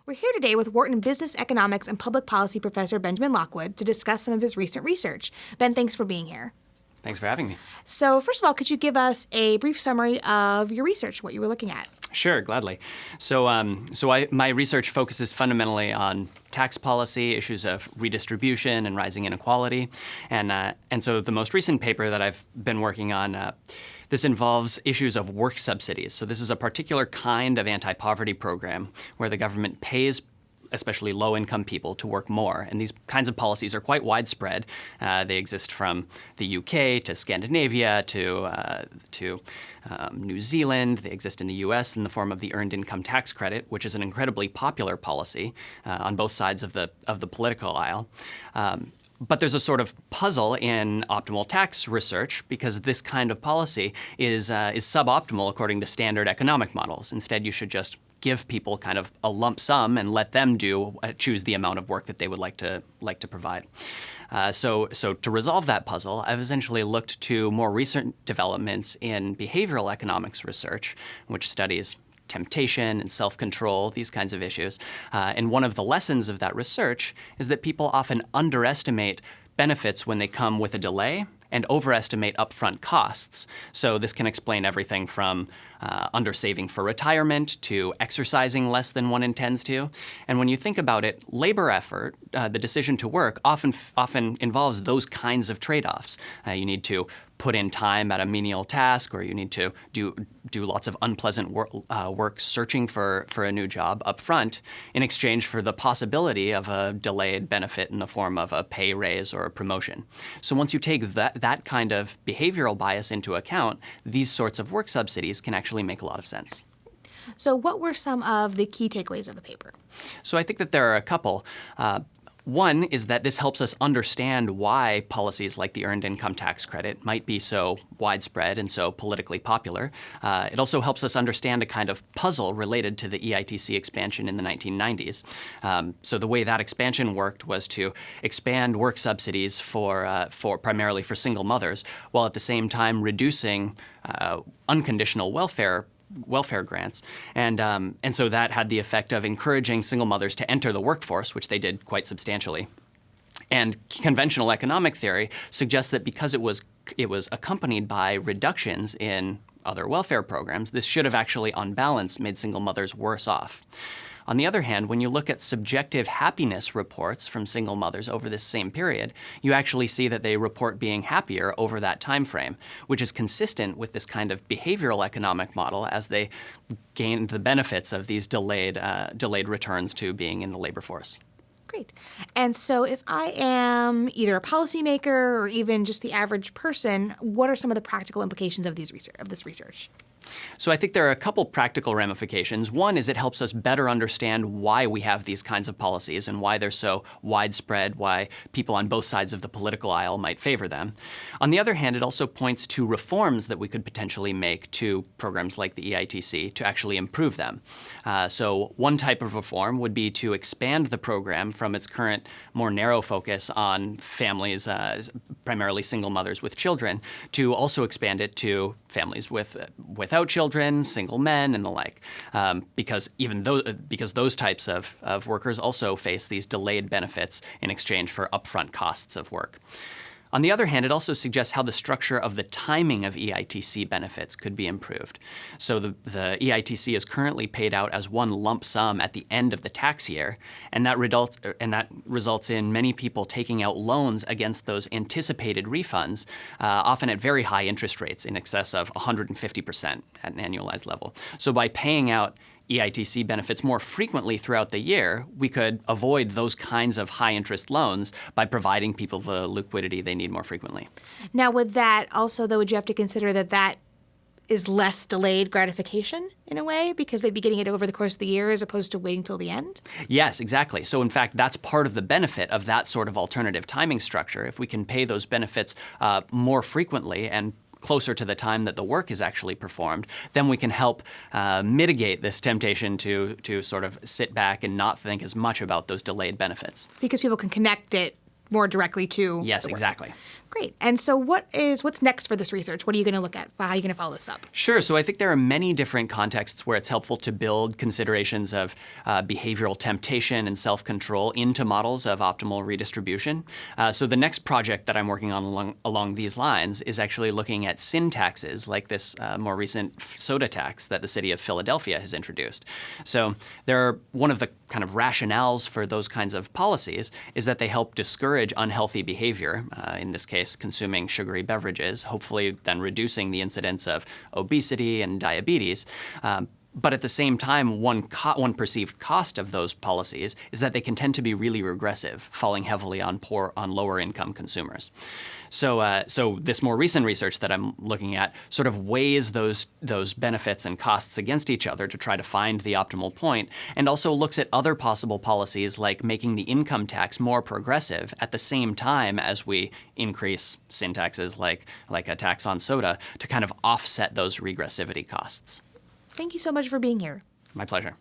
We're here today with Wharton Business Economics and Public Policy Professor Benjamin Lockwood to discuss some of his recent research. Ben, thanks for being here. Thanks for having me. So first of all, could you give us a brief summary of your research, what you were looking at? Sure, gladly. My research focuses fundamentally on tax policy, issues of redistribution and rising inequality. And so the most recent paper that I've been working on, this involves issues of work subsidies. So this is a particular kind of anti-poverty program where the government pays especially low-income people to work more. And these kinds of policies are quite widespread. They exist from the UK to Scandinavia to New Zealand. They exist in the US in the form of the Earned Income Tax Credit, which is an incredibly popular policy on both sides of the political aisle. But there's a sort of puzzle in optimal tax research because this kind of policy is suboptimal according to standard economic models. Instead, you should just give people kind of a lump sum and let them choose the amount of work that they would like to provide. So to resolve that puzzle, I've essentially looked to more recent developments in behavioral economics research, which studies temptation and self-control, these kinds of issues. And one of the lessons of that research is that people often underestimate benefits when they come with a delay and overestimate upfront costs. So this can explain everything from undersaving for retirement to exercising less than one intends to. And when you think about it, labor effort, the decision to work, often involves those kinds of trade-offs. You need to put in time at a menial task, or you need to do lots of unpleasant work searching for a new job up front in exchange for the possibility of a delayed benefit in the form of a pay raise or a promotion. So once you take that kind of behavioral bias into account, these sorts of work subsidies can actually make a lot of sense. So what were some of the key takeaways of the paper? So I think that there are a couple. One is that this helps us understand why policies like the Earned Income Tax Credit might be so widespread and so politically popular. It also helps us understand a kind of puzzle related to the EITC expansion in the 1990s. So the way that expansion worked was to expand work subsidies for primarily for single mothers, while at the same time reducing unconditional welfare grants. And so that had the effect of encouraging single mothers to enter the workforce, which they did quite substantially. And conventional economic theory suggests that because it was accompanied by reductions in other welfare programs, this should have actually, on balance, made single mothers worse off. On the other hand, when you look at subjective happiness reports from single mothers over this same period, you actually see that they report being happier over that time frame, which is consistent with this kind of behavioral economic model as they gain the benefits of these delayed returns to being in the labor force. Great. And so if I am either a policymaker or even just the average person, what are some of the practical implications of this research? So I think there are a couple practical ramifications. One is it helps us better understand why we have these kinds of policies and why they're so widespread, why people on both sides of the political aisle might favor them. On the other hand, it also points to reforms that we could potentially make to programs like the EITC to actually improve them. So one type of reform would be to expand the program from its current more narrow focus on families, primarily single mothers with children, to also expand it to families without children, single men, and the like, because those types of workers also face these delayed benefits in exchange for upfront costs of work. On the other hand, it also suggests how the structure of the timing of EITC benefits could be improved. So the EITC is currently paid out as one lump sum at the end of the tax year, and that results in many people taking out loans against those anticipated refunds, often at very high interest rates in excess of 150% at an annualized level. So by paying out EITC benefits more frequently throughout the year, we could avoid those kinds of high-interest loans by providing people the liquidity they need more frequently. Now, with that also, though, would you have to consider that is less delayed gratification in a way because they'd be getting it over the course of the year as opposed to waiting till the end? Yes, exactly. So in fact, that's part of the benefit of that sort of alternative timing structure. If we can pay those benefits more frequently and closer to the time that the work is actually performed, then we can help mitigate this temptation to sort of sit back and not think as much about those delayed benefits. Because people can connect it more directly to Yes, exactly. Great. And so what's next for this research? What are you going to look at? How are you going to follow this up? Sure. So I think there are many different contexts where it's helpful to build considerations of behavioral temptation and self-control into models of optimal redistribution. So the next project that I'm working on along these lines is actually looking at sin taxes, like this more recent soda tax that the city of Philadelphia has introduced. So one of the kind of rationales for those kinds of policies is that they help discourage unhealthy behavior, in this case, consuming sugary beverages, hopefully then reducing the incidence of obesity and diabetes. But at the same time, one perceived cost of those policies is that they can tend to be really regressive, falling heavily on lower income consumers. So this more recent research that I'm looking at sort of weighs those benefits and costs against each other to try to find the optimal point, and also looks at other possible policies like making the income tax more progressive at the same time as we increase sin taxes like a tax on soda to kind of offset those regressivity costs. Thank you so much for being here. My pleasure.